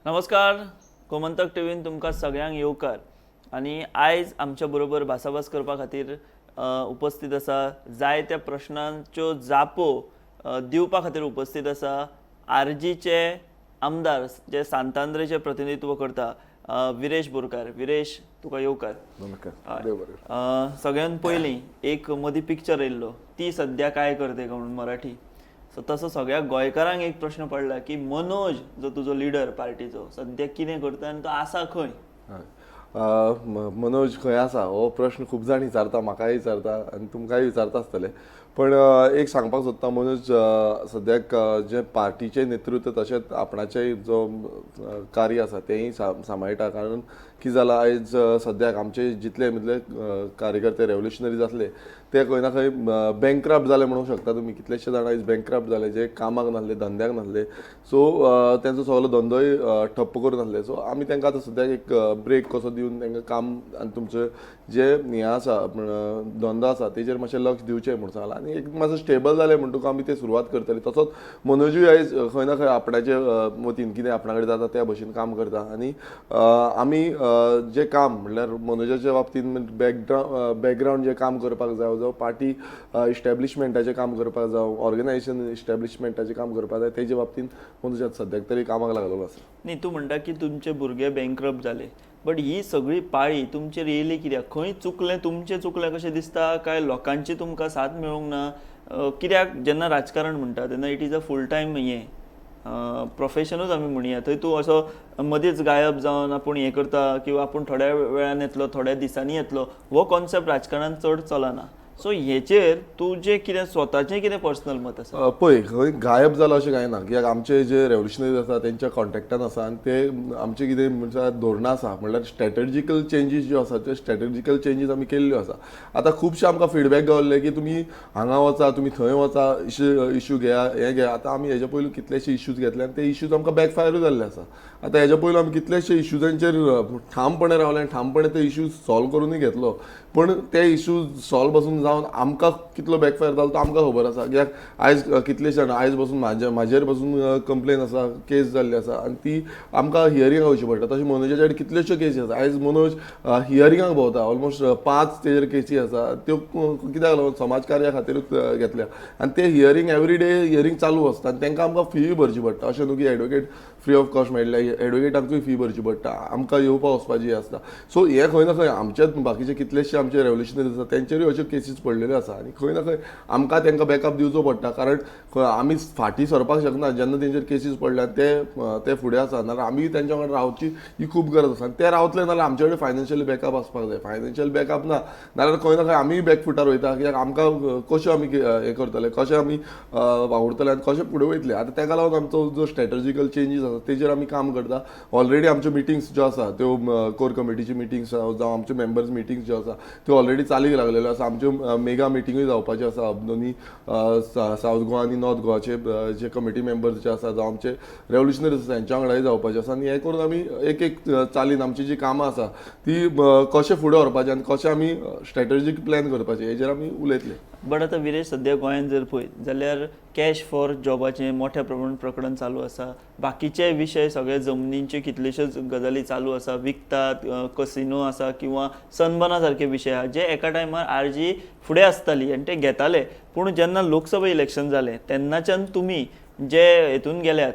नमस्कार. गोमंतक टीव्हीन तुमकां सगळ्यांक येवकार. आनी आयज आमच्या बरोबर भासाभास करपा खातीर उपस्थित आसा, जायत्या प्रश्नांच्यो जापो दिवपा खातीर उपस्थित आसा आरजीचे आमदार जे सांतांद्रेचे प्रतिनिधित्व करता विरेश बोरकार. विरेश, तुका येवकार. सगळ्यात पयलीं एक मदीं पिक्चर येयल्लो, ती सध्या काय करते का म्हणून मराठी. सो तसो सगळ्या गोंयकारांक एक प्रश्न पडला की मनोज जो तुजो लिडर पार्टीचो सध्या कितें करता आनी तो आसा खंय. मनोज खंय आसा हो प्रश्न खूब जाण विचारता, म्हाकाय विचारता आनी तुमकांय विचारता आसतले. पण एक सांगपाक सोदता, मनोज सद्याक जे पार्टीचे नेतृत्व तशेंच आपणाचें जो कार्य आसा तेंय सांबाळटा. कारण कितें जालां, आयज सद्याक आमचे जितले मदले कार्यकर्ते रेव्होल्युशनरी जातले ते खंय ना खंय बँकक्रप्ट जाले म्हणूंक शकता तुमी. कितलेशे जाण आयज बँकक्रप्ट जाले, जे कामाक नासले, धंद्याक नासले. सो तेंचो सगळो धंदोय ठप्प करून नासले. सो आमी तांकां आतां सद्याक एक ब्रेक कसो दिवन तांकां काम आनी तुमचें जे हें आसा धंदो आसा तेजेर मातशें लक्ष दिवचें म्हणून सांगलां. आनी एक मातसो स्टेबल जालें म्हणटकूच आमी ते सुरवात करतली. तसोच मनोजूय आयज खंय ना खंय आपणाचे वतीन कितें आपणा कडेन जाता त्या भशेन काम करता. आनी आमी जे काम म्हणल्यार मनोजाच्या बाबतीन बॅकग्रावंड जे काम करपाक जाय, जो पार्टी इस्टॅब्लिशमेंटाचें काम करपाक जावं, ऑर्गनायझेशन इस्टॅब्लिशमेंटाचें काम करपाक जाय, तेजे बाबतीन मनोजात सद्याक तरी कामाक लागलेलो आसा. न्ही, तूं म्हणटा की तुमचे भुरगे बँकक्रप्ट जाले, बट ही सगळी पाळी तुमचेर येयली कित्याक? खंय चुकलें, तुमचें चुकलें कशें दिसता काय लोकांची तुमकां साथ मेळूंक ना? कित्याक जेन्ना राजकारण म्हणटा तेन्ना it is a full time प्रोफेशनूच आमी म्हणया. थंय तूं असो मदींच गायब जावन आपूण हें करता किंवा आपूण थोड्या वेळान येतलो, थोड्या दिसांनी येतलो, हो कॉन्सेप्ट राजकारणांत चड चलना. सो हेचेर तुजें कितें स्वताचें कितें पर्सनल मत आसा? पळय, खंय गायब जालो अशें कांय ना. कित्याक आमचे जे रेव्होल्युशनरी आसा तेंच्या कॉन्टेक्टान आसा आनी ते आमचे कितें म्हणजे धोरणां आसा, म्हणल्यार स्ट्रॅटेजिकल चेंजीस ज्यो आसा त्यो स्ट्रॅटेजिकल चेंजीस आमी केल्ल्यो आसा. आतां खुबशे आमकां फिडबॅक गावल्ले की तुमी हांगा वचा, तुमी थंय वचा, इश्यू घेया, हें घेया. आतां आमी हेज्या पयलू कितलेशे इश्यूज घेतले आनी ते इश्यूज आमकां बॅकफायरूय जाल्ले आसा. आतां हेज्या पयलू आमी कितलेशे इश्यूजांचेर ठामपणे रावले आनी ठामपणे ते इश्यूज सॉल्व करूनय घेतलो. पण ते इश्यूज सॉल्व पासून जावन आमकां कितलो बॅकफायर जालो तो आमकां खबर आसा. कित्याक आयज कितलेशे जाण आयज पासून म्हाजेर पासून कंप्लेन आसा, केस जाल्ली आसा आनी ती आमकां हियरिंगाक वयची पडटा. तशें मनोजाचे कडेन कितल्योश्यो केसी आसा. आयज मनोज हियरिंगाक भोंवता, ऑलमोस्ट 5 तेजेर केसी आसा. त्यो कित्याक लागून समाजकार्या खातीरूच घेतल्या. आनी ते हियरिंग एवरी डे हियरिंग चालू आसता आनी तांकां आमकां फी भरची पडटा. अशें न्हू की एडवोकेट फ्री ऑफ कॉस्ट मेळटले, एडवोकेटांकूय फी भरची पडटा, आमकां येवपा वचपाची आसता. सो हे खंय ना खंय आमचेच बाकीचे कितलेशे आमचे रेव्होल्युशनरी आसा तेंचेरूय अश्यो केसीस पडलेल्यो आसा. आनी खंय ना खंय आमकां तांकां बॅकअप दिवचो पडटा. कारण आमी फाटीं सरपाक शकना. जेन्ना तेंचेर केसीस पडल्या ते फुडें आसा, नाल्यार आमी तेंच्या वांगडा रावची ही खूब गरज आसा. आनी ते रावतले नाल्यार आमचे कडेन फायनान्शियल बॅकअप आसपाक जाय. फायनान्शियल बॅकअप ना नाल्यार खंय ना खंय आमी बॅकफुटार वयता. कित्याक आमकां कश्यो आमी हें करतले, कशें आमी वावुरतले आनी कशें फुडें वयतले. आतां ताका लागून आमचो जो स्ट्रॅटेजिकल चेंजीस आसा तेजेर आमी काम करता. ऑलरेडी आमच्यो मिटिंग्स ज्यो आसा त्यो कोर कमिटीची मिटिंग्स जावं आमच्यो मेंबर्स मिटिंग्स ज्यो आसा त्यो ऑलरेडी चालीक लागलेल्यो आसा. आमच्यो मेगा मिटिंगूय जावपाच्यो आसा. दोनी सावथ गोवा आनी नॉर्थ गोवाचे जे कमिटी मेंबर्स जे आसा जावं आमचे रेव्होल्युशनरीज आसा तेंच्या वांगडाय जावपाचे आसा. आनी हें करून आमी एक चालीन आमची जी कामां आसा ती कशें फुडें व्हरपाचें आनी कशें आमी स्ट्रॅटेजीक प्लॅन करपाचें हेजेर आमी उलयतले. बट आतां विरेश, सद्या गोंयांत जर पळयत जाल्यार कॅश फॉर जॉबाचें मोठ्या प्रमाणांत प्रकरण चालू आसा. बाकीचे विशय सगळे जमनींचे कितलेश्योच गजाली चालू आसा. विकतात, कसिनो आसा किंवा सनबर्ना सारके विशय आहा जे एका टायमार आरजी फुडें आसताली आनी ते घेताले. पूण जेन्ना लोकसभा इलेक्शन जालें तेन्नाच्यान तुमी जे हेतून गेल्यात,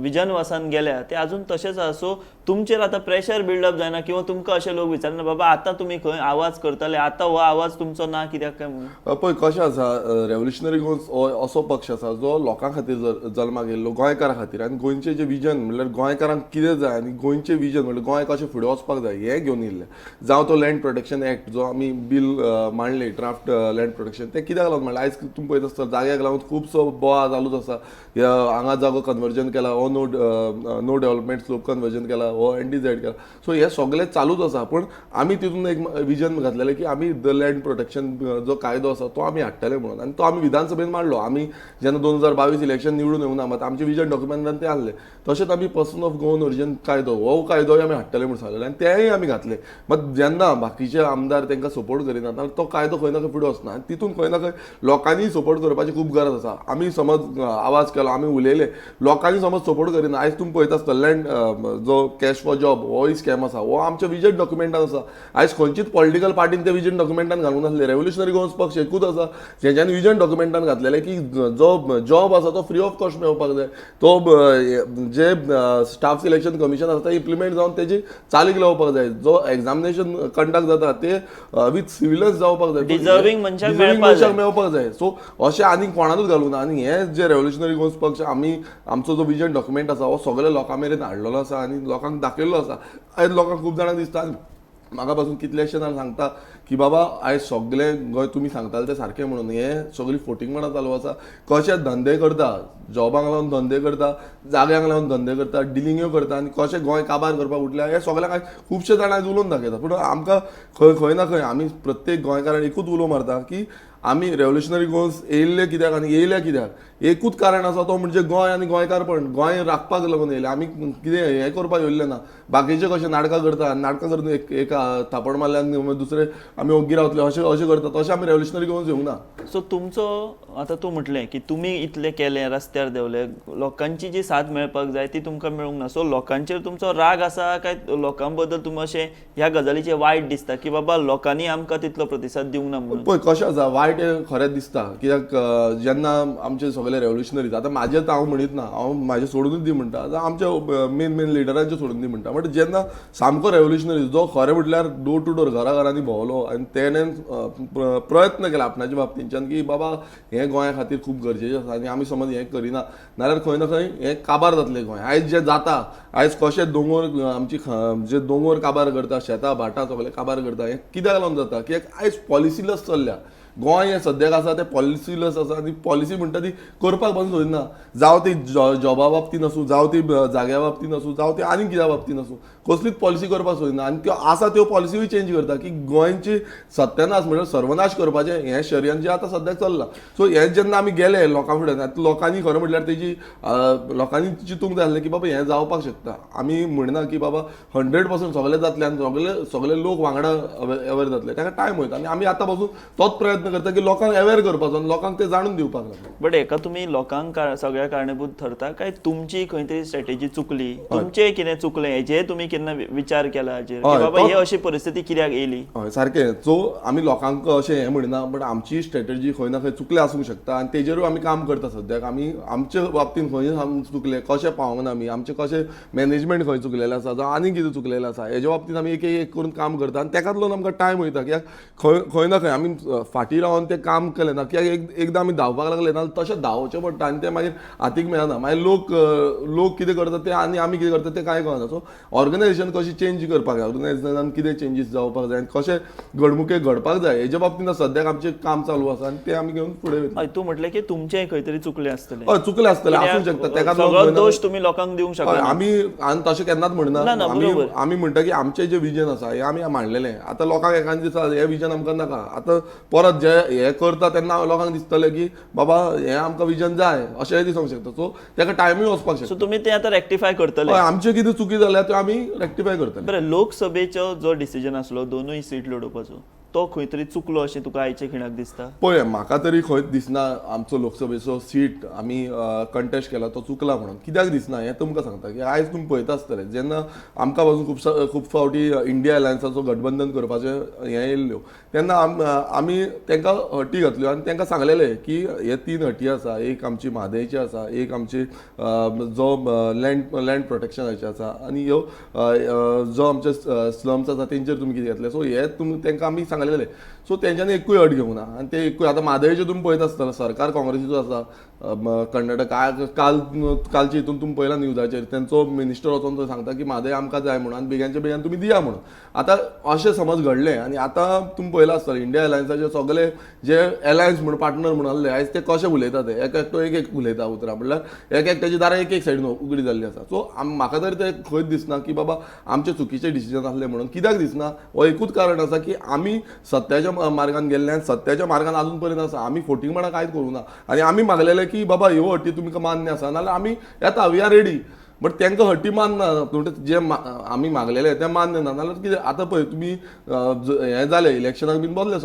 विजनवासान गेल्या, ते अजून तशेंच आसा. सो तुमचेर आतां प्रेशर बिल्डअप जायना किंवा तुमकां अशे लोक विचारना बाबा आतां तुमी खंय आवाज करतले, आतां हो आवाज तुमचो ना कित्याक काय म्हणून? पळय कशें आसा, रेव्होल्युशनरी गोन्स हो असो पक्ष आसा जो लोकां खातीर जल्माक येयल्लो, गोंयकारां खातीर. आनी गोंयचें जें विजन म्हणल्यार गोंयकारांक कितें जाय आनी गोंयचें विजन म्हणल्यार गोंय कशें फुडें वचपाक जाय हें घेवन येयल्लें. जावं तो लँड प्रोटेक्शन एक्ट जो आमी बील मांडलें, ड्राफ्ट लँड प्रोटेक्शन, तें कित्याक लागून म्हणल्यार आयज तुमी पळयत आसता जाग्याक लागून खुबसो बोवाळ चालूच आसा. हांगा जागो कन्वर्जन केला, हो नो डेव्हलपमेंट स्लोप कन्वर्जन केला, हो NDZ केला. सो हे सगळे चालूच आसा. पण आमी तितून एक विजन घातलेलें की आमी द लँड प्रोटेक्शन जो कायदो आसा तो आमी हाडटले म्हणून, आनी तो आमी विधानसभेन मांडलो. आमी जेन्ना 2022 इलेक्शन निवडून येवना मात आमचे विजन डॉक्युमेंटान ते आहले. तशेंच आमी पर्सन ऑफ गोवन ओरिजिन कायदो हो कायदोय आमी हाडटले म्हणून सांगलेले, आनी तेय आमी घातले. मात जेन्ना बाकीचे आमदार तांकां सपोर्ट करिनात तो कायदो खंय ना खंय फुडें वचना. आनी तितून खंय ना खंय लोकांनी सपोर्ट करपाची खूब गरज आसा. आमी समज आवाज केलो, आमी उलयले, लोकांनी समज सपोर्ट करिना. आयज तुमी पळयता आसतले लँड जो कॅश फॉर जॉब होय स्कॅम आसा, हो आमच्या विजन डॉक्युमेंटान आसा. आयज खंयचीच पॉलिटिकल पार्टीन ते विजन डॉक्युमेंटान घालूंक नासले. रेव्होल्युशनरी गोवन्स पक्ष एकूच आसा जेच्यानी विजन डॉक्युमेंटान घातलेले की जो जॉब आसा तो फ्री ऑफ कॉस्ट मेळपाक जाय. तो जे स्टाफ सिलेक्शन कमिशन आसा ते इम्प्लिमेंट जावन तेजी चालीक लावपाक जाय. जो एग्जामिनेशन कंडक्ट जाता ते विथ सिव्हिलन्स जावपाक जाय. डिजर्विंग मनशाक मेळपाक जाय. सो अशें आनी कोणानूच घालूंक ना. आनी हे जे रेव्होल्युशनरी गोवन्स पक्ष आमचो जो विजन डॉक्युमेंट आसा हो सगळे लोकां मेरेन हाडलेलो आसा आनी लोकांक दाखयल्लो आसा. आयज लोकांक खूब जाणांक दिसता, म्हाका पासून कितलेशे जाण सांगता की बाबा आयज सगळे गोंय तुमी सांगताले ते सारकें म्हणून हे सगळी फोटिंगपणां चालू आसा. कशे धंदे करता, जॉबांक लागून धंदे करता, जाग्यांक लागून धंदे करता, डिलिंग्यो करता आनी कशें गोंय काबार करपाक उठल्या हे सगळ्यांक आयज खुबशे जाण आयज उलोवन दाखयता. पूण आमकां खंय ना खंय आमी प्रत्येक गोंयकारान एकूच उलो मारता की आमी रेव्होल्युशनरी गोवन्स येयल्ले कित्याक आनी येयल्या कित्याक. एकूच कारण आसा तो म्हणजे गोंय आनी गोंयकारपण. गोंय राखपाक लागून येयले. आमी कितें हें करपाक येयल्ले ना. बाकीचे कशें नाटकां करता, नाटकां करून एक थापड मारल्यान दुसरे आमी ओग्गी रावतले अशें करता. तशें आमी रेव्होल्युशनरी गोवन्स येवंक ना. सो तुमचो आतां तूं म्हटलें की तुमी इतलें केलें, रस्त्यार देवले, लोकांची जी साथ मेळपाक जाय ती तुमकां मेळूंक ना. सो लोकांचेर तुमचो राग आसा काय लोकां बद्दल तुमी अशें ह्या गजालीचें वायट दिसता की बाबा लोकांनी आमकां तितलो प्रतिसाद दिवंक ना म्हणून? पळय कशें आसा, वायट खरेंच दिसता. कित्याक जेन्ना आमचे सगळे रेव्होल्युशनरीज आतां म्हाजें हांव म्हणीत ना, हांव म्हाजें सोडूनच दी म्हणटा. आतां आमच्या मेन लिडरांचें सोडून दी म्हणटा. बट जेन्ना सामको रेव्होल्युशनरीज जो खरें म्हटल्यार डोर टू डोर घरांनी भोंवलो आनी तेणें प्रयत्न केला आपणाच्या बाबतींच्यान की बाबा हें गोंया खातीर खूब गरजेचें आसा आनी आमी समज हें करिना नाल्यार खंय ना खंय हें काबार जातलें गोंय. आयज जें जाता, आयज कशें दोंगर आमची जे दोंगर काबार करता, शेतां भाटां सगळें काबार करता, हें कित्याक लागून जाता? कित्याक आयज पॉलिसीलस चल्ल्या. गोंय हें सद्याक आसा तें पॉलिसीलस आसा आनी पॉलिसी म्हणटा ती करपाक पासून सोदिना. जावं ती जॉबा बाबतीन आसूं, जावं ती जाग्या बाबतीन आसूं, जावं ती आनी कित्या बाबतीन आसूं, कसलीच पॉलिसी करपाक सोदिना. आनी त्यो आसा त्यो पॉलिसीय चेंज करता की गोंयची सत्यानाश म्हणजे सर्वनाश करपाचें हें शर्यन जें आतां सद्याक चल्लां. सो हें जेन्ना आमी गेले लोकां फुडें, आतां लोकांनी खरें म्हटल्यार तेजी लोकांनी चिंतूंक जाय आसलें की बाबा हें जावपाक शकता. आमी म्हणना की बाबा 100% सगळें जातलें आनी सगळे लोक वांगडा अवेर जातले. ताका टायम वयता आनी आमी आतां पासून तोच प्रयत्न करता की लोकांक अवेर करपाचो आनी लोकांक ते जाणून दिवपाक लागून. बट हेका तुमी लोकांक सगळ्या कारणीभूत ठरता काय तुमची खंय तरी स्ट्रॅटेजी चुकली? तुमचें कितें चुकलें हेजेर तुमी केन्ना विचार केला हाजेर की बाबा ही अशी परिस्थिती कित्याक येयली? हय सारकें. सो आमी लोकांक अशें हें म्हणना, बट आमची स्ट्रॅटेजी खंय ना खंय चुकली आसूंक शकता आनी तेजेरूय आमी काम करता सद्याक. आमी आमच्या बाबतीन खंय चुकले, कशें पावंक ना आमी, आमचें कशें मॅनेजमेंट खंय चुकलेलें आसा, जावं आनी कितें चुकलेलें आसा हेज्या बाबतीन आमी एक एक करून काम करता आनी तेकाच लागून आमकां टायम वयता. कित्याक खंय ना खंय आमी फाटीं रावन तें काम केलें ना. कित्याक एकदां आमी धांवपाक लागले ना तशें धांवचें पडटा आनी तें मागीर हातीक मेळना. मागीर लोक कितें करता ते आनी आमी कितें करता तें कांय कळना. सो ऑर्गनायझेशन कशी चेंज करपाक जाय, ऑर्गनायझेशनान कितें चेंजीस जावपाक जाय आनी कशें घडमुके घडपाक जाय हेज्या बाबतीन सद्याक आमचें काम चालू आसा आनी तें आमी घेवन फुडें वयता. हय, तूं म्हटलें की तुमचें खंय तरी चुकलें आसतलें. हय चुकलें आसतलें, आसूंक शकता. तेकाच सगळो दोश तुमी लोकांक दिवंक शकना. आमी तशें केन्नाच म्हणना. आमी म्हणटा की आमचें जें विजन आसा हें आमी मांडलेलें. आतां लोकांक एकान दिसा हें विजन आमकां नाका. आतां परत जे हें करता तेन्ना लोकांक दिसतलें की बाबा हें आमकां विजन जाय अशेंय दिसूंक शकता. सो तेका टायमूय वचपाक शकता. सो तुमी तें आतां रेक्टिफाय करतले? आमचे कितें चुकी जाल्या त्यो आमी रेक्टिफाय करतले. बरें, लोकसभेचो जो डिसिजन आसलो दोनूय सीट लडोवपाचो तो खंय तरी चुकलो अशें तुका आयचे खिणाक दिसता? पळय म्हाका तरी खंयच दिसना आमचो लोकसभेचो सीट आमी कंटेस्ट केला तो चुकला म्हणून. कित्याक दिसना हें तुमकां सांगता की आयज तुमी पळयता आसतले जेन्ना आमकां पासून खूब फावटी इंडिया अलायन्साचो गठबंधन करपाचें हें येयल्ल्यो तेन्ना आमी तांकां हटी घातल्यो आनी तांकां सांगलेलें की हे 3 हटी आसा. एक आमची म्हादयची आसा, एक आमची जो लँड प्रोटेक्शनाची आसा आनी ह्यो जो आमचे स्लम्स आसा तेंचेर तुमी कितें घेतले. सो हे तुमी तांकां आमी सांगलेलें. सो तेंच्यांनी एकूय अट घेवंक ना आनी ते एकूय आतां म्हादयचे तुमी पळयता आसतले सरकार काँग्रेसीचो आसा कर्नाटक कालच्या हितून तुम्ही पळयला न्यूजाचेर त्यांचो मिनिस्टर वचून तो सांगता की म्हादय आमकां जाय म्हणून आनी बेग्यानच्या बेगीन तुम्ही दिया म्हणून. आतां अशें समज घडलें आनी आतां तुम्ही पळयलां आसतलें इंडिया एलायन्साचे सगळे जे एलायन्स म्हणून पार्टनर म्हणून आसले आयज ते कशे उलयता ते एक एकटो एक एक उलयता उतरां म्हणल्यार एक एकट्याची दारां एक एक सायडीन उगडी जाल्ली आसा. सो म्हाका तरी ते खंयच दिसना की बाबा आमचे चुकीचे डिसिजन आसले म्हणून. कित्याक दिसना हो एकूच कारण आसा की आमी सत्याच्या मार्गान गेल्ले आनी सत्याच्या मार्गान अजून पर्यंत आसा. आमी फोटिंगपणां कांयच करूं ना आनी आमी मागलेले की बाबा ह्यो अटी तुमकां मान्य आसा नाल्यार आमी येता वी आर रेडी. बट तांकां हटी मानना जे आमी मागलेले ते मान्य ना नाल्यार कितें. आतां पळय तुमी हें जालें इलेक्शनाक बीन बसले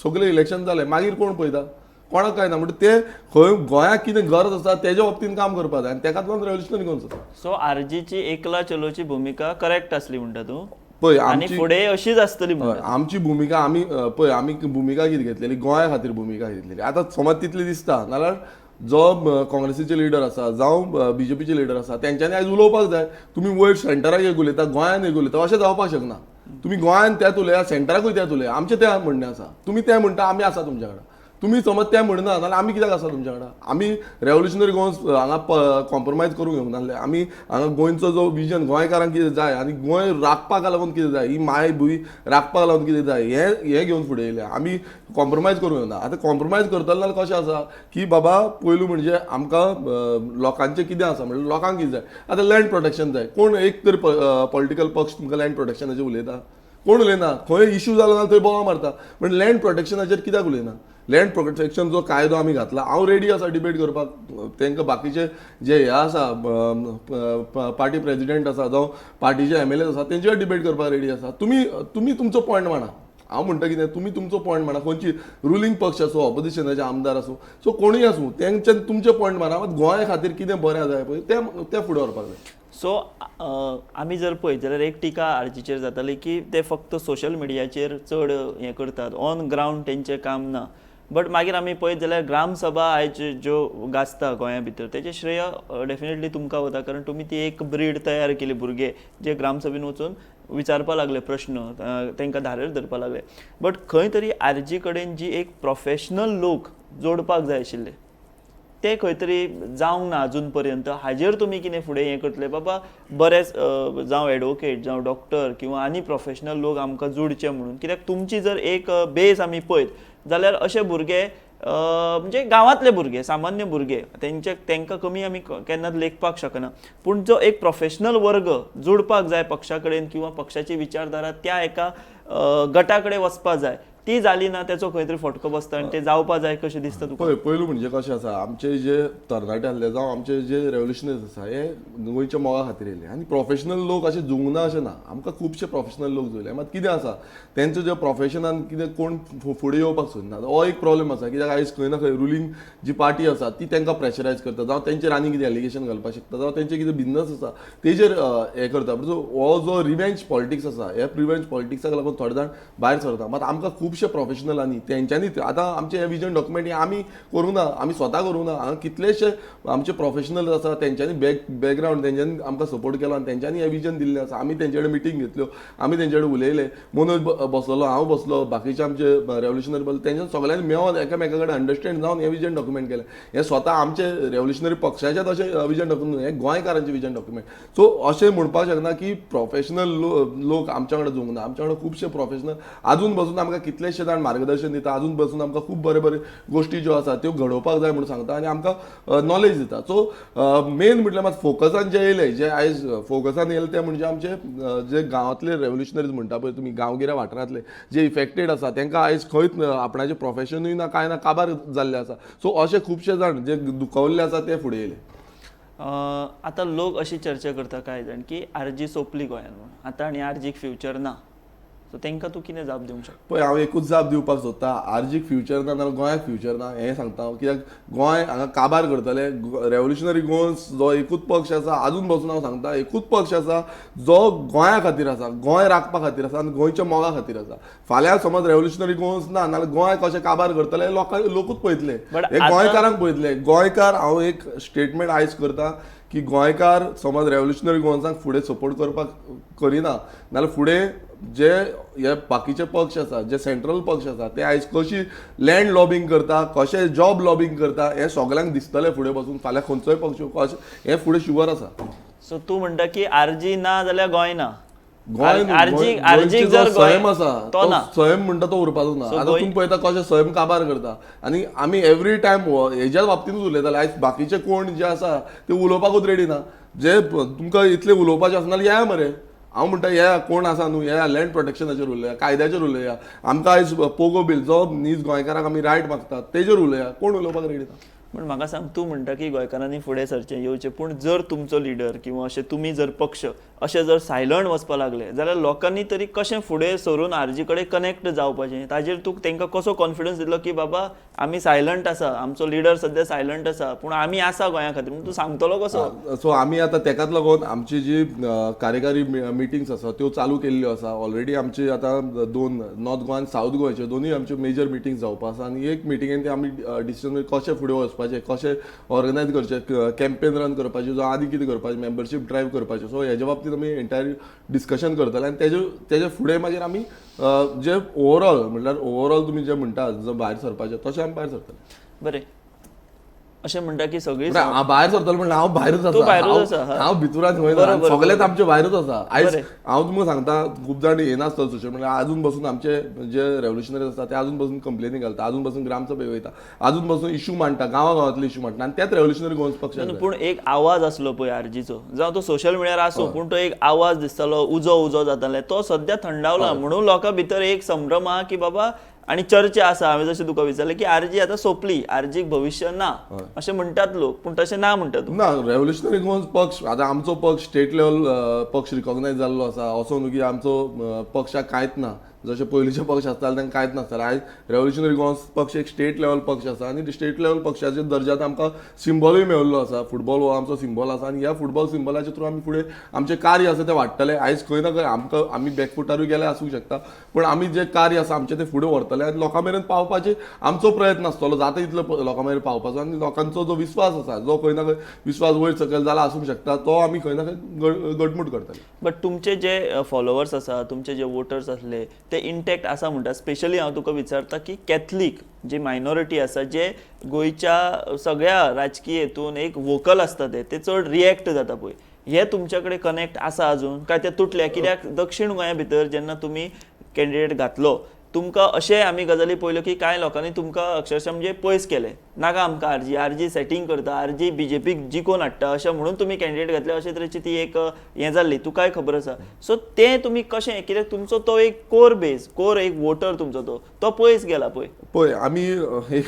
सगळे इलेक्शन जालें मागीर कोण पळयता कोणाक काय ना. म्हणजे ते खंय गोंयाक कितें गरज आसा तेज्या बाबतीन काम करपाक जाय आनी तेकाच लागून रेव्होल्युशनरी गोवन्स आसा. सो आरजीची एकला चलोची भूमिका करेक्ट आसली म्हणटा तूं पळय आनी फुडें अशीच आसतली म्हणटा. आमची भूमिका आमी पळय आमी भूमिका कितें घेतलेली गोंया खातीर भूमिका घेतलेली. आतां समज तितली दिसता नाल्यार जो काँग्रेसीचे लिडर आसा जावं बीजेपीचे लिडर आसा तेंच्यांनी आयज उलोवपाक जाय. तुमी वयर सेंटराक एक उलयता गोंयान एक उलयता अशें जावपाक शकना. तुमी गोंयान तेच उलया सेंटराकूय तेच उलया. आमचें तें म्हणणें आसा. तुमी तें म्हणटा आमी आसा तुमच्या कडेन. तुम्ही समज तें म्हणना नाल्यार आमी कित्याक आसा तुमच्या कडेन. आमी रेव्होल्युशनरी गोवन्स हांगा कॉम्प्रोमायज करूंक येवंक नासले. आमी हांगा गोंयचो जो विजन गोंयकारांक कितें जाय आनी गोंय राखपाक लागून कितें जाय ही माय भूंय राखपाक लागून कितें जाय हें घेवन फुडें येयले. आमी कॉम्प्रोमायज करूंक येवना. आतां कॉम्प्रोमायज करतले जाल्यार कशें आसा की बाबा पयलू म्हणजे आमकां लोकांचें कितें आसा म्हणजे लोकांक कितें जाय. आतां लँड प्रोटेक्शन जाय. कोण एक तर पॉलिटिकल पक्ष तुमकां लँड प्रोटेक्शनाचेर उलयता कोण उलयना. खंय इश्यू जालो ना थंय बोवां मारता. पण लँड प्रोटेक्शनाचेर कित्याक उलयना. लँड प्रोटेक्शन जो कायदो आमी घातला हांव रेडी आसा डिबेट करपाक. तांकां बाकीचे जे हे आसा पार्टी प्रेजिडेंट आसा जावं पार्टीचे MLA आसा तेंचेर डिबेट करपाक रेडी आसा. तुमी तुमचो पॉयंट मांडा. हांव म्हणटा कितें तुमी तुमचो पॉयंट मांडा. खंयची रुलींग पक्ष आसूं ऑपोजिशनाचे आमदार आसूं सो कोणूय आसूं तेंच्यान तुमचे पॉयंट मारा. मात गोंया खातीर कितें बरें जाय पळय तें फुडें व्हरपाक जाय. सो आमी जर पळयत जाल्यार एक टिका आरजीचेर जाताली की ते फक्त सोशल मिडियाचेर चड हें करतात ऑन ग्रावंड तेंचें काम ना. बट मागीर आमी पळयत जाल्यार ग्रामसभा आयज ज्यो गाजता गोंया भितर तेजें श्रेय डेफिनेटली तुमकां वता. कारण तुमी ती एक ब्रीड तयार केली. भुरगे जे ग्रामसभेन वचून विचारपाक लागले प्रश्न तांकां धारेर धरपाक लागले. बट खंय तरी आरजी कडेन जी एक प्रोफेशनल लोक जोडपाक जाय आशिल्ले ते खंय तरी जावंक ना अजून पर्यंत. हाजेर तुमी कितें फुडें हें करतले बाबा बरेच जावं एडवोकेट जावं डॉक्टर किंवा आनी प्रोफेशनल लोक आमकां जोडचे म्हणून. कित्याक तुमची जर एक बेस आमी पळयत जाल्यार अशे भुरगे म्हणजे गांवांतले भुरगे सामान्य भुरगे तांकां कमी आमी केन्नाच लेखपाक शकना. पूण जो एक प्रोफेशनल वर्ग जोडपाक जाय पक्षा कडेन किंवा पक्षाची विचारधारा त्या एका गटा कडेन वचपाक जाय ती जाली ना. त्याचो खंय तरी फटको बसता आनी ते जावपा जाय कशें दिसता तुका. पळय पयलू म्हणजे कशें आसा आमचे जे तरणाटे आसले जावं आमचे जे रेव्होल्युशनरीज आसा हे गोंयच्या मोगा खातीर येयले आनी प्रोफेशनल लोक अशे जुंगना अशें ना. आमकां खुबशे प्रोफेशनल लोक जोडले. मात कितें आसा तेंचो जे प्रोफेशनान कितें कोण फुडें येवपाक सोदना हो एक प्रॉब्लेम आसा. कित्याक आयज खंय ना खंय रुलींग जी पार्टी आसा ती तांकां प्रेशरायज करता जावं तेंचेर आनी कितें एलिगेशन घालपाक शकता जावं तेंचे कितें बिजनस आसा तेजेर हें करता. हो जो रिवेंज पॉलिटिक्स आसा हे रिवेंज पॉलिटिक्साक लागून थोडे जाण भायर सरता. मात आमकां खुबशे प्रोफेशनलांनी तेंच्यांनी आतां आमचें हें विजन डॉक्युमेंट आमी करूंक ना आमी स्वता करूंक ना. हांगा कितलेशे आमचे प्रोफेशनल आसा तेंच्यांनी बॅकग्रावंड तेंच्यांनी आमकां सपोर्ट केलो आनी तेंच्यांनी हें विजन दिल्लें आसा. आमी तेंचे कडेन मिटींग घेतल्यो आमी तेंचे कडेन उलयले. मनोज बसलो हांव बसलो बाकीचे आमचे रेव्होल्युशनरी बद्दल तेंच्यान सगळ्यांनी मेळोन एकामेका कडेन अंडरस्टँड जावन हें विजन डॉक्युमेंट केलें. हें स्वता आमचे रेव्होल्युशनरी पक्षाचेंच अशें विजन डॉक्युमेंट हें गोंयकारांचें विजन डॉक्युमेंट. सो अशें म्हणपाक शकना की प्रोफेशनल लोक आमच्या कडेन जोडूंक ना. आमच्या कडेन खुबशे प्रोफेशनल आजून बसून आमकां कितलेशे जाण मार्गदर्शन दिता. अजून बसून आमकां खूब बरे बरे गोश्टी ज्यो आसा त्यो घडोवपाक जाय म्हणून सांगता आनी आमकां नॉलेज दिता. सो मेन म्हटल्यार मात फोकसान जे येयले जे आयज फोकसान येयले ते म्हणजे आमचे जे गांवांतले रेव्होल्युशनरीज म्हणटा पळय तुमी गांवगिऱ्या वाठारांतले जे इफेक्टेड आसा तांकां आयज खंयच आपणाचें प्रोफेशनूय ना कांय ना काबार जाल्ले आसा. सो अशे खुबशे जाण जे दुखवल्ले आसा ते फुडें येयले. आतां लोक अशी चर्चा करता कांय जाण की आरजी सोंपली गोंयांत म्हणून आतां आनी आरजीक फ्युचर ना. सो तांकां तूं कितें जाप दिवंक शकता. पळय हांव एकूच जाप दिवपाक सोदता आरजीक फ्युचर ना नाल्यार गोंयाक फ्युचर ना हें सांगता हांव. कित्याक गोंय हांगा काबार करतले. रेव्होल्युशनरी गोवन्स जो एकूच पक्ष आसा आजून बसून हांव सांगता एकूच पक्ष आसा जो गोंया खातीर आसा गोंय राखपा खातीर आसा आनी गोंयच्या मोगा खातीर आसा. फाल्यां समज रेव्होल्युशनरी गोवन्स ना नाल्यार गोंय कशें काबार करतले लोकूच पळयतले हे गोंयकारांक पळयतले. गोंयकार हांव एक स्टेटमेंट आयज करता की गोंयकार समज रेव्होल्युशनरी गोवन्सांक फुडें सपोर्ट करपाक करिना नाल्यार फुडें जे हे बाकीचे पक्ष आसा जे सेंट्रल पक्ष आसा ते आयज कशी लँड लॉबिंग करता कशे जॉब लॉबिंग करता हे सगळ्यांक दिसतले फुडें बसून फाल्यां खंयचोय पक्ष हे फुडें शुवर आसा. सो तू म्हणटा की आरजी ना जाल्यार गोंय ना. गोंयची जो सैम आसा तो ना. सैम म्हणटा तो उरपाचो ना. आतां तुम्ही पळयता कशे सैम काबार करता आनी आमी एवरी टायम हेज्याच बाबतींतूच उलयताले. आयज बाकीचे कोण जे आसा ते उलोवपाकूच रेडी ना. जे तुमकां इतले उलोवपाचें आसना या मरे. हांव म्हणटा हे कोण आसा न्हू हे लँड प्रोटेक्शनाचेर उलया कायद्याचेर उलया आमकां आयज पोगो बील जो नीज गोंयकारांक आमी रायट मागतात तेजेर उलया कोण उलोवपाक रेडी ना. पण म्हाका सांग तूं म्हणटा की गोंयकारांनी फुडें सरचें येवचें पूण जर तुमचो लिडर किंवा अशें तुमी जर पक्ष अशें जर सायलंट वचपा लागले जाल्यार लोकांनी तरी कशें फुडें सरून आरजी कडेन कनेक्ट जावपाचें ताजेर तूं तांकां कसो कॉन्फिडन्स दिलो की बाबा आमी सायलंट आसा आमचो लिडर सद्या सायलंट आसा पूण आमी आसा गोंया खातीर म्हणून तूं सांगतलो कसो. सो आमी आतां तेकाच लागून आमची जी कार्यकारी मिटिंग्स आसा त्यो चालू केल्ल्यो आसा. ऑलरेडी आमची आतां 2 नॉर्थ गोवा आनी सावथ गोवाचे दोनूय आमच्यो मेजर मिटिंग्स जावपा आसा आनी एक मिटिंगेन ते आमी डिसिजन कशें फुडें वचपाचें कशें ऑर्गनायज करचें कॅम्पेन रन करपाचें जो आदी कितें करपाचें मेंबरशीप ड्रायव्ह करपाचें. सो हेज्या बाबतींत आमी एंटायर डिस्कशन करतले आनी तेजे फुडें मागीर आमी जे ओवरऑल म्हणल्यार ओवरऑल तुमी जे म्हणटा जो भायर सरपाचें तशें आमी भायर सरतले. बरें अशें म्हणटा की सगळीं हांव भायर सरतलो म्हणल्यार हांव भायरूच आसा. हांव भितुराक खंय ना सगळेच आमचे भायरूच आसा. आयज हांव तुमकां सांगता खूब जाण येनासतलो सोशल म्हणल्यार आजून बसून आमचे जे रेव्होल्युशनरीज आसा ते आजून बसून कंप्लेनी घालता आजून बसून ग्रामसभे वयता आजून बसून इश्यू मांडटा गांवांतले इश्यू मांडटा आनी त्याच रेव्होल्युशनरी गोवन्स पक्ष. पूण एक आवाज आसलो पळय आरजीचो जावं तो सोशल मिडियार आसूं पूण तो एक आवाज दिसतालो उजो जाताले तो सद्या थंडावला म्हणून लोकां भितर एक संभ्रम आहा की बाबा आनी चर्चा आसा. हांवें जशें तुका विचारलें की आरजी आतां सोंपली आरजीक भविश्य ना अशें म्हणटात लोक पूण तशें ना म्हणटा तूं. ना रेव्होल्युशनरी गोवन्स पक्ष आतां आमचो पक्ष स्टेट लेवल पक्ष रिकॉग्नायज जाल्लो आसा असो न्हू की आमचो पक्षाक कांयच ना. जशे पयलींचे पक्ष आसताले तांकां कांयच नासतालें. आयज रेव्होल्युशनरी गोवन्स पक्ष एक स्टेट लेवल पक्ष आसा आनी स्टेट लेवल पक्षाच्या दर्ज्यात आमकां सिंबॉलूय मेळिल्लो आसा. फुटबॉल हो आमचो सिंबॉल आसा आनी ह्या फुटबॉल सिंबॉलाच्या थ्रू आमी फुडें आमचें कार्य आसा तें वाडटले. आयज खंय ना खंय आमकां आमी बॅकफुटारूय गेले आसूंक शकता पूण आमी जें कार्य आसा आमचें तें फुडें व्हरतले आनी लोकां मेरेन पावपाचें आमचो प्रयत्न आसतलो जाता तितलो लोकां मेरेन पावपाचो आनी लोकांचो जो विस्वास आसा जो खंय ना खंय विस्वास वयर सकयल जाला आसूंक शकता तो आमी खंय ना खंय घटमूट करतले. बट तुमचे जे फॉलोवर्स आसा तुमचे जे वोटर्स आसले ते इंटॅक्ट आसा म्हणटा. स्पेशली हांव तुका विचारता की कॅथलीक जी मायनॉरिटी आसा जे गोंयच्या सगळ्या राजकीय हेतून एक वोकल आसता ते चड रिएक्ट जाता पळय हे तुमच्या कडेन कनेक्ट आसा अजून काय ते तुटल्या. कित्याक दक्षिण गोंया भितर जेन्ना तुमी कॅन्डिडेट घातलो तुमकां अशें आमी गजाली पळयल्यो की कांय लोकांनी तुमकां अक्षरशः म्हणजे पयस केले नाका आमकां आरजी सेटींग करता आरजी बीजेपीक जिखोवन हाडटा अशें म्हणून तुमी कॅन्डिडेट घातले अशे तरेची ती एक हें जाल्ली तुकाय खबर आसा. सो तें तुमी कशें कित्याक तुमचो तो एक कोर बेस कोर एक वोटर तुमचो तो पयस गेला पळय आमी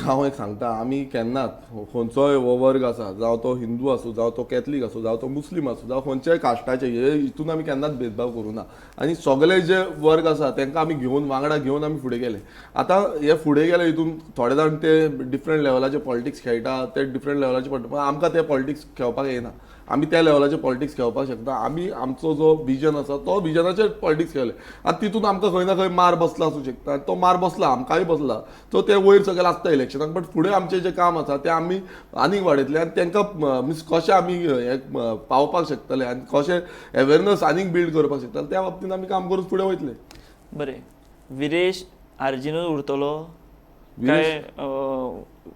हांव एक सांगता आमी केन्नाच खंयचोय हो वर्ग आसा जावं तो हिंदू आसूं जावं तो कॅथलीक आसूं जावं तो मुस्लीम आसूं जावं खंयच्याय कास्टाचे हे हितून आमी केन्नाच भेदभाव करूं ना आनी सगळे जे वर्ग आसा तांकां आमी घेवन वांगडा घेवन आमी फुडें गेले. आतां हे फुडें गेले हितून थोडे जाण ते डिफरंट लेवलाचे पॉलिटिक्स खेळटा ते डिफरंट लेवलाचे पॉलिटिक्स आमकां ते पॉलिटिक्स खेळपाक येना. आमी त्या लेवलाचे पॉलिटिक्स खेळपाक शकता. आमी आमचो जो विजन आसा तो विजनाचेर पॉलिटिक्स खेळले. आतां तितून आमकां खंय ना खंय मार बसला आसूं शकता तो मार बसला आमकांय बसला तो ते वयर सकयल आसता इलेक्शनाक. बट फुडें आमचें जें काम आसा तें आमी आनीक वाडयतले आनी तांकां मिन्स कशें आमी हे पावपाक शकतले आनी कशें अवेरनस आनीक बिल्ड करपाक शकतले त्या बाबतींत आमी काम करून फुडें वयतले. बरें विरेश आरजीनूच उरतलो काय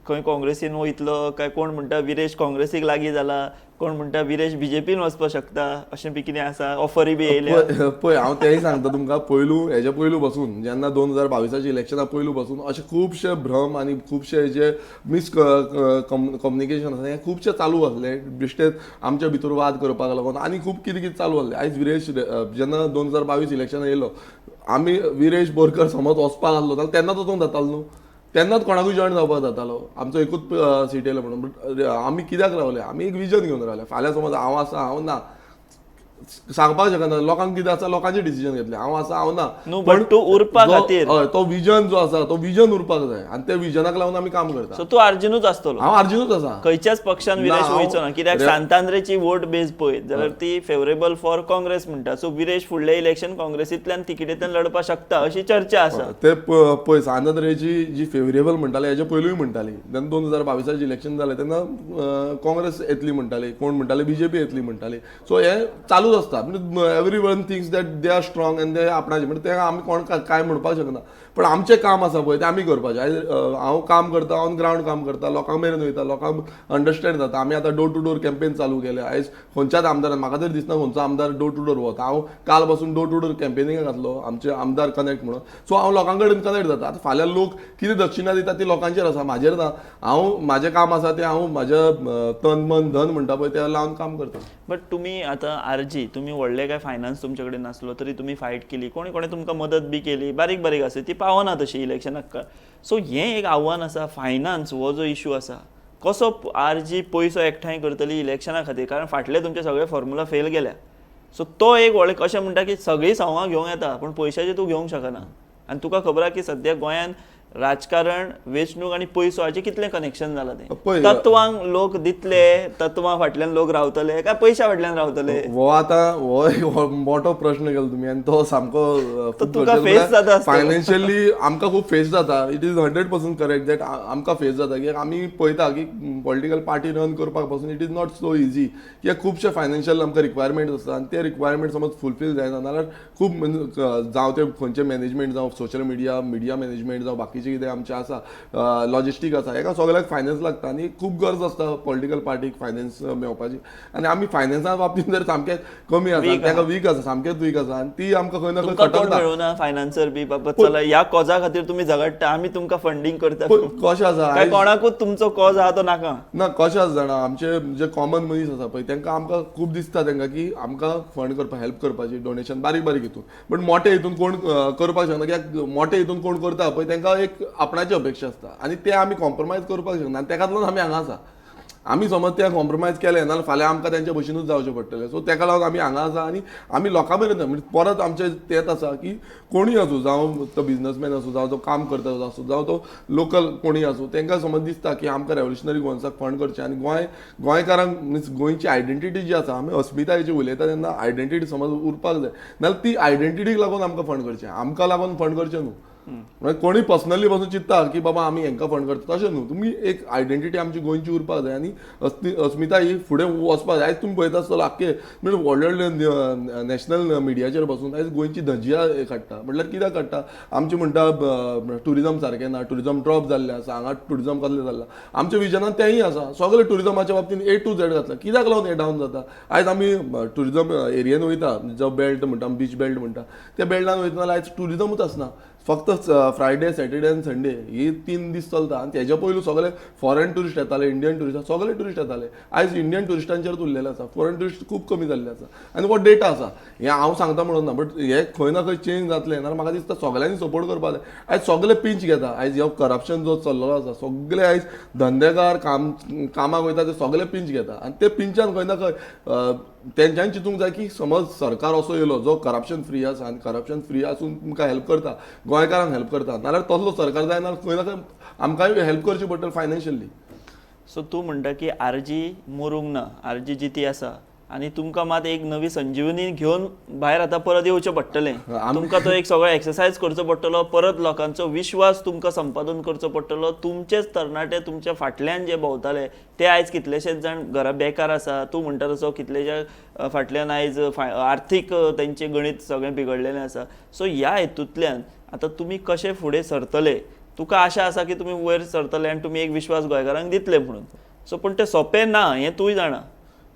खंय काँग्रेसीन वयतलो काय कोण म्हणटा विरेश काँग्रेसीक लागीं जाला कोण म्हणटा विरेश बीजेपीन वचपाक शकता अशें बी कितें आसा ऑफरी बी येयल्या पळय हांव तेंय सांगता तुमकां हेजे पयलू बसून जेन्ना 2022 इलेक्शना पयलू बसून अशे खुबशे भ्रम आनी खुबशे जे कम्युनिकेशन आसा हें खुबशे चालू आसले बेश्टे आमच्या भितर वाद करपाक लागून आनी खूब कितें कितें चालू आसलें. आयज विरेश जेन्ना 2022 इलेक्शना येयलो आमी विरेश बोरकर समज वचपाक आसलो जाल्यार तेन्नाच वचूंक जातालो न्हू तेन्नाच कोणाकूय जॉयन जावपाक जातालो. आमचो एकूच सीट येयलो म्हणून आमी कित्याक रावले आमी एक विजन घेवन रावले. फाल्यां समज हांव आसा हांव ना सांगपाक शकना लोकांक कितें आसा लोकांचे डिसिजन घेतले हांव आसा हांव ना पण तूं उरपा खातीर हय तो विजन जो आसा तो विजन उरपाक जाय आनी त्या विजनाक लागून आमी काम करता. सो तूं अर्जुनूच आसतलो. हांव अर्जुनूच आसा खंयच्याच पक्षान विरेश वयचो ना कित्याक सांतांद्रेची वोट बेज पळयत जाल्यार ती फेवरेबल फॉर काँग्रेस म्हणटा. सो विरेश फुडले इलेक्शन काँग्रेसींतल्यान तिकेटींतल्यान लडपाक शकता अशी चर्चा आसा. ते पळय सांतांद्रेची जी फेवरेबल म्हणटाले हेजे पयलूय म्हणटाली जेन्ना 2022 इलेक्शन जालें तेन्ना काँग्रेस येतली म्हणटाली कोण म्हणटाले बीजेपी येतली म्हणटाली. सो हे चालू चालूच असता म्हणजे every one thinks that they are strong and they आपणाचे म्हणजे ते आमी कोण काय म्हणपाक शकना पण आमचें काम आसा पळय तें आमी करपाचें आयज हांव काम करता ऑन ग्रावंड काम करता लोकां मेरेन वयता लोकांक अंडरस्टँड जाता आमी आतां डोर टू डोर कॅम्पेन चालू केले आयज खंयच्याच आमदारान म्हाका तरी दिसना खंयचो आमदार डोर टू डोर वता हांव काल पासून डोर टू डोर कॅम्पेनिंगाक घातलो आमचे आमदार कनेक्ट म्हणून सो हांव लोकां कडेन कनेक्ट जाता आतां फाल्यां लोक कितें दक्षिणा दिता ती लोकांचेर आसा म्हाजेर ना हांव म्हाजें काम आसा तें हांव म्हाजें तन मन धन म्हणटा पळय तें लावन काम करता बट तुम्ही आता आरजी तुम्ही व्हडले काय फायनान्स तुमचे कडेन नासलो तरी तुम्ही फायट केली कोणी कोणी तुमकां मदत बी केली बारीक बारीक आसा ती पावना तशी इलेक्शनाक सो हें एक आव्हान आसा फायनान्स हो जो इशू आसा कसो आरजी पयसो एकठांय करतली इलेक्शना खातीर कारण फाटले तुमचे सगळे फॉर्म्युला फेल गेल्या सो तो एक व्हडले कशें म्हणटा की सगळीं सवंगां घेवंक येता पूण पयशांचे तूं घेवंक शकना आनी तुका खबर आहा की सद्या गोंयांत राजकारण वेंचणूक आनी पयसो हाचें कितलें कनेक्शन जालां तें तत्वांक लोक दितले तत्वां फाटल्यान लोक रावतले काय पयशा फाटल्यान रावतले हो आतां हो एक मोठो प्रश्न केलो तुमी आनी तो सामको तुका फेस जाता फायनान्शियली आमकां खूब फेस जाता इट इज 100% करेक्ट दॅट आमकां फेस जाता कित्याक आमी पळयता की पॉलिटिकल पार्टी रन करपाक पासून it is not so easy कित्याक खुबशे फायनान्शियल आमकां रिक्वायरमेंट आसता आनी ते रिक्वायरमेंट समज फुलफील जायना नाल्यार खूब जावं ते खंयचे मॅनेजमेंट जावं सोशल मिडिया मॅनेजमेंट जावं बाकीचे कितें आमचें आसा लॉजिस्टीक आसा हेका सगळ्याक फायनान्स लागता आनी खूब गरज आसता पॉलिटिकल पार्टीक फायनान्स मेळपाची आनी आमी फायनान्सा बाबतींत जर सामकें कमी आसा ताका वीक आसा सामकेंच वीक आसा आनी ती आमकां खंय ना खंय खटकता मेळूना फायनान्सर बी बाबा चला ह्या कॉजा खातीर तुमी झगडटा आमी तुमकां फंडींग करता कशें आसा काय कोणाकूच तुमचो कॉज आहा तो नाका ना कशें आसा जाणा आमचे जे कॉमन मनीस आसा पळय तांकां आमकां खूब दिसता तांकां की आमकां फंड करपाक हेल्प करपाची डोनेशन बारीक बारीक हितून बट मोठे हितून कोण करपाक शकना कित्याक मोठे हितून कोण करता पळय तांकां एक आपणाची अपेक्षा आसता आनी ते आमी कॉम्प्रोमायज करपाक शकना आनी ताका लागून आमी हांगा आसा आमी समज त्या कॉम्प्रोमायज केलें नाल्यार फाल्यां आमकां तेंच्या भशेनूच जावचें पडटलें सो ताका लागून आमी हांगा आसा आनी आमी लोकां मेरेन म्हणजे परत आमचें तेंच आसा की कोणूय आसूं जावं तो बिझनसमॅन आसूं जावं तो काम करता आसूं जावं तो लोकल कोणूय आसूं तांकां समज दिसता की आमकां रेव्होल्युशनरी गोवन्साक फंड करचें आनी गोंयकारांक मिन्स गोंयची आयडेंटिटी जी आसा आमी अस्मितायेची उलयता तेन्ना आयडेंटिटी समज उरपाक जाय नाल्यार ती आयडेंटिटीक लागून आमकां फंड करचें आमकां लागून फंड करचें न्हू म्हणजे कोणी पर्सनली पासून चिंतता की बाबा आमी हांकां फंड करता तशें न्हू तुमी एक आयडेंटिटी आमची गोंयची उरपाक जाय आनी अस्मिताय ही फुडें वचपाक जाय आयज तुमी पळयता आसतलो आख्खे म्हणजे व्हडले व्हडले नॅशनल मिडियाचेर पासून आयज गोंयची धजिया काडटा म्हटल्यार कित्याक काडटा आमचे म्हणटा टुरिजम सारकें ना टुरिजम ड्रॉप जाल्लें आसा हांगा टुरिजम कसलें जाल्ला आमच्या विजनान तेंय आसा सगळे टुरिजमाच्या बाबतींत A to Z घातला कित्याक लागून हें डावन जाता आयज आमी टुरिजम एरियेन वयता जो बेल्ट म्हणटा बीच बेल्ट म्हणटा त्या बेल्टान वयता जाल्यार आयज टुरिजमूच आसना फक्त फ्रायडे सॅटर्डे आनी संडे ही 3 दीस चलता आनी तेच्या पयलू सगळे फॉरेन टुरिस्ट येताले इंडियन टुरिस्ट सगळे टुरिस्ट येताले आयज इंडियन टुरिस्टांचेर उरलेले आसा फॉरेन टुरिस्ट खूब कमी जाल्ले आसा आनी हो डेटा आसा हें हांव सांगता म्हणून ना बट हे खंय ना खंय चेंज जातलें नाल्यार म्हाका दिसता सगळ्यांनी सपोर्ट करपाक जाय आयज सगळे पिंच घेता आयज हो करप्शन जो चल्लेलो आसा सगळे आयज धंदेकार कामाक वयता ते सगळे पिंच घेता आनी ते पिंचान खंय ना खंय तेंच्यांनी चिंतूंक जाय की समज सरकार असो येयलो जो करप्शन फ्री आसा आनी करप्शन फ्री आसून तुमकां हेल्प करता गोंयकारांक हेल्प करता नाल्यार तसलो सरकार जाय नाल्यार खंय ना खंय आमकांय हेल्प करची पडटलें फायनान्शियली सो तूं म्हणटा की आरजी मरूंक ना आरजी जिती आसा आनी तुमकां मात एक नवी संजीवनी घेवन भायर आतां परत येवचें पडटलें तुमकां तो एक सगळो एक्सरसायज करचो पडटलो परत लोकांचो विश्वास तुमकां संपादन करचो पडटलो तुमचेच तरणाटे तुमच्या फाटल्यान जे भोंवताले ते आयज कितलेशेच जाण घरा बेकार आसा तूं म्हणटा तसो कितलेशे फाटल्यान आयज आर्थीक तेंचें गणीत सगळें बिगडलेलें आसा सो ह्या हेतूंतल्यान आतां तुमी कशे फुडें सरतले तुका आशा आसा की तुमी वयर सरतले आनी तुमी एक विश्वास गोंयकारांक दितले म्हणून सो पूण तें सोंपें ना हें तूंय जाणा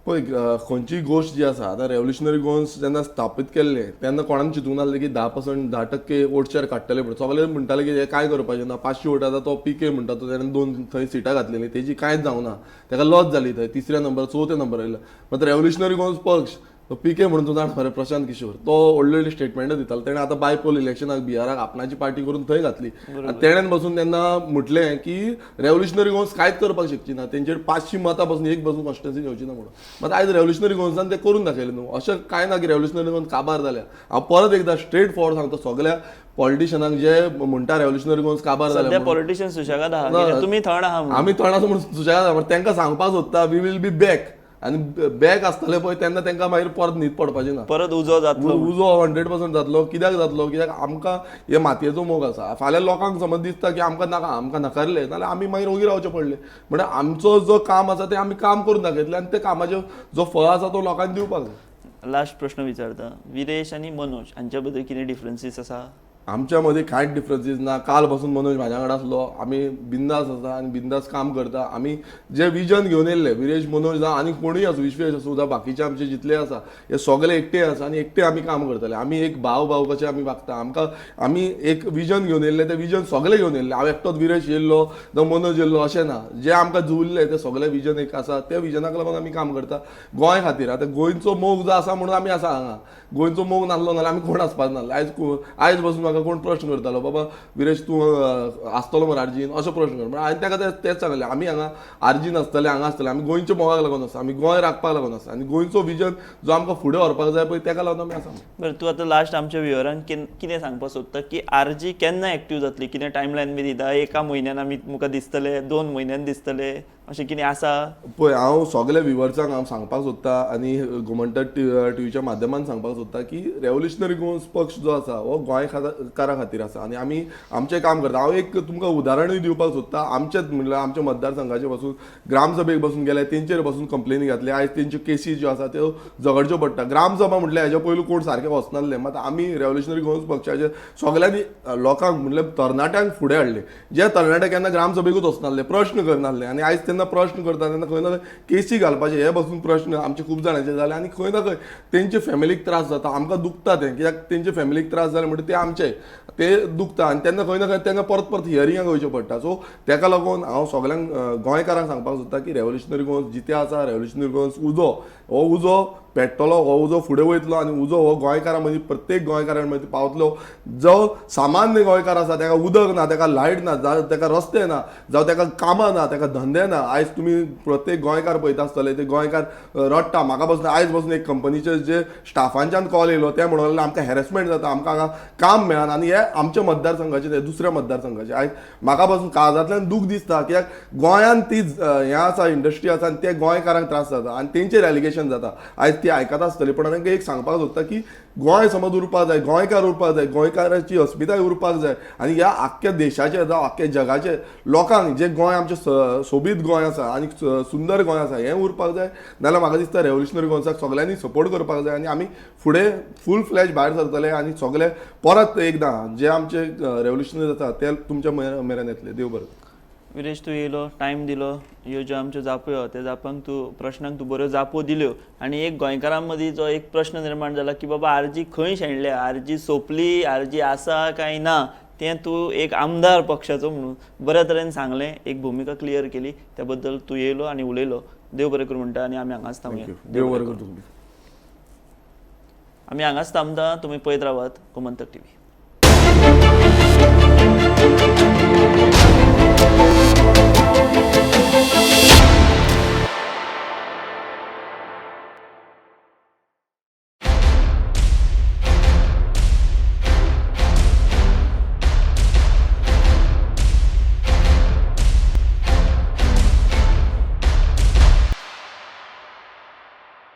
पळय खंयची गोश्ट जी आसा आतां रेव्होल्युशनरी गोवन्स जेन्ना स्थापीत केल्ले तेन्ना कोणान चिंतूंक नासलें की 10% वोट शेअर काडटले पूण सगळे म्हणटाले की हे काय करपाचें ना 500 वोट आतां तो PK म्हणटा तो तेणें 2 थंय सिटां घातलेलीं तेजी कांयच जावना तेका लॉस जाली थंय 3ऱ्या नंबर 4थ्या नंबर आयलो मात रेव्होल्युशनरी गोवन्स पक्ष तो PK म्हणून तूं जाण खरें प्रशांत किशोर तो व्हडली व्हडली स्टेटमेंटां दितालो तेणें आतां बायपोल इलेक्शनाक बिहाराक आपणाची पार्टी करून थंय घातली आनी तेणेन बसून तेन्ना म्हटलें की रेव्होल्युशनरी गोवन्स कांयच करपाक शकची ना तेंचेर 500 मतां पासून एक बसून कॉन्स्टिट्युन्सी घेवची ना म्हणून मात आयज रेव्होल्युशनरी गोवन्सान ते करून दाखयलें न्हू अशें कांय ना की रेव्होल्युशनरी गोवन्स काबार जाल्या हांव परत एकदां स्ट्रेट फॉरवर्ड सांगता सगळ्या पॉलिटिशियनांक जे म्हणटा रेव्होल्युशनरी गोवन्स काबार जाल्या पॉलिटिशियन सुशेगाद आहा तुमी थंड आहा आमी थोडा म्हणून सुशेगाद आहा तांकां सांगपाक सोदता वी वील बी बॅक आनी बॅक आसतले पळय तेन्ना तांकां मागीर परत न्हीद पडपाची ना परत उजो जातलो उजो 100% जातलो कित्याक आमकां हे मातयेचो मोग आसा फाल्यां लोकांक समज दिसता की आमकां नाकारले जाल्यार आमी मागीर ओगी रावचे पडले म्हणजे आमचो जो काम आसा तें आमी काम करून दाखयतले आनी त्या कामाचो जो फळ आसा तो लोकांनी दिवपाक जाय लास्ट प्रश्न विचारता, विरेश आणि मनोज हांच्या बद्दल कितें डिफरन्सीस आसा? आमच्या मध्ये कांयच डिफरन्सीस ना. काल पासून मनोज म्हाज्या वांगडा आसलो. आमी बिंदास आसा आनी बिंदास काम करता. आमी जे विजन घेवन येयल्ले, विरेश, मनोज जावं आनी कोणूय आसूं, विश्वेश आसूं जावं बाकीचे आमचे जितले आसा, हे सगळे एकटे आसा आनी एकटे आमी काम करतले. आमी एक भाव कशे आमी वागता. आमी एक विजन घेवन येयल्ले, ते विजन सगळे घेवन येयल्ले. हांव एकटोच विरेश येयल्लो जावं मनोज येयल्लो अशें ना. जे आमकां जुळिल्ले ते सगळे विजन एक आसा. त्या विजनाक लागून आमी काम करता गोंय खातीर. आतां गोंयचो मोग जो आसा म्हणून आमी आसा हांगा. गोंयचो मोग नासलो नाल्यार आमी कोण आसपाक नासलो. आयज पासून म्हाका कोण प्रश्न करतालो, बाबा विरेश तूं आसतलो मरे आर्जीन, असो प्रश्न कर. हांवें ताका तेच सांगलें, आमी हांगा आर्जीन आसतले, हांगा आसतले. आमी गोंयच्या मोगाक लागून आसा, आमी गोंय राखपाक लागून आसा आनी गोंयचो विजन जो आमकां फुडें व्हरपाक जाय पळय ताका लागून आमी आसा. बरं, तूं आतां लास्ट आमच्या व्ह्युअरांक कितें सांगपाक सोदता की आरजी केन्ना एक्टीव जातली? कितें टायमलायन बी दिता? एका म्हयन्यान आमी तुमकां दिसतले, 2 म्हयन्यान दिसतले, अशें कितें आसा? पळय, हांव सगळ्या व्ह्युअर्सांक हांव सांगपाक सोदता आनी गोमंतक टीव्हीच्या माध्यमान सांगपाक सोदता की रेव्होल्युशनरी गोंस पक्ष जो आसा हो गोंयकारा खातीर आसा आनी आमी आमचें काम करता. हांव एक तुमकां उदाहरणूय दिवपाक सोदता. आमचेच म्हणल्यार आमच्या मतदारसंघाचे पासून ग्रामसभेक बसून गेले, तेंचेर बसून कंप्लेनी घातली. आयज तेंच्यो केसी ज्यो आसा त्यो झगडच्यो पडटा. ग्रामसभा म्हटल्यार हेज्या पयलू कोण सारके वचनासले. मात आमी रेव्होल्युशनरी गोंस पक्षाचे सगळ्यांनी लोकांक म्हणल्यार तरणाट्यांक फुडें हाडले. जे तरणाटे केन्ना ग्रामसभेकूच वचनासले, प्रश्न करनासले आनी आयज तेन्ना प्रश्न करता तेन्ना खंय ना खंय केसी घालपाचे हे बसून प्रश्न आमचे खूब जाणांचे जाले आनी खंय ना खंय तेंचे फॅमिलीक त्रास जाता. आमकां दुखता तें, कित्याक तेंचे फॅमिलीक त्रास जाले म्हणटा ते आमचे ते दुखता आनी तेन्ना खंय ना खंय तांकां परत परत हियरिंगाक वयचें पडटा. सो ताका लागून हांव सगळ्यांक गोंयकारांक सांगपाक सोदता की रेव्होल्युशनरी गोंस जिते आसा, रेव्होल्युशनरी गोंस उजो हो उजो पेट्टलो, हो उजो फुडें वयतलो आनी उजो हो गोंयकारां मदीं प्रत्येक गोंयकारां मदीं पावतलो. जो सामान्य गोंयकार आसा ताका उदक ना, ताका लायट ना, ताका रस्ते ना, जावं ताका कामां ना, ताका धंदे ना. आयज तुमी प्रत्येक गोंयकार पळयता आसतले ते गोंयकार रडटा. म्हाका पासून आयज पासून एक कंपनीचे जे स्टाफांच्यान कॉल येयलो ते म्हणून आमकां हॅरेसमेंट जाता, आमकां हांगा काम मेळना आनी हे आमच्या मतदारसंघाचे ते दुसऱ्या मतदारसंघाचे. आयज म्हाका पासून काळजांतल्यान दूख दिसता कित्याक गोंयांत ती हें आसा, इंडस्ट्री आसा आनी ते गोंयकारांक त्रास जाता आनी तेंचेर एलिगेशन जाता. आयज ती आयकता आसतली पूण तांकां एक सांगपाक सोदता की गोंय समज उरपाक जाय, गोंयकार उरपाक जाय, गोंयकाराची अस्मिताय उरपाक जाय आनी ह्या आख्ख्या देशाचे जावं आख्ख्या जगाचे लोकांक जे गोंय आमचें सोबीत गोंय आसा आनी सुंदर गोंय आसा हें उरपाक जाय. नाल्यार म्हाका दिसता रेव्होल्युशनरी गोंसाक सगळ्यांनी सपोर्ट करपाक जाय आनी आमी फुडें फूल फ्लॅश भायर सरतले आनी सगळे परत एकदां जे आमचे रेव्होल्युशनरी आसा ते तुमच्या मेरेन येतले. देव बरें. विरेश, तूं येयलो, टायम दिलो, ह्यो ज्यो आमच्यो जापो त्या जापांक तूं प्रश्नांक तूं बऱ्यो जापो दिल्यो आनी एक गोंयकारां मदीं जो एक प्रश्न निर्माण जाला की बाबा आरजी खंय शेणल्या, आरजी सोंपली, आरजी आसा काय ना, तें तूं एक आमदार पक्षाचो म्हणून बऱ्या तरेन सांगलें, एक भुमिका क्लियर केली. त्या बद्दल तूं येयलो आनी उलयलो. देव बरें करूं म्हणटा आनी आमी हांगाच थांबया. देव बरें करूं. आमी हांगाच थांबता. तुमी पळयत रावात गोमंतक टीव्ही.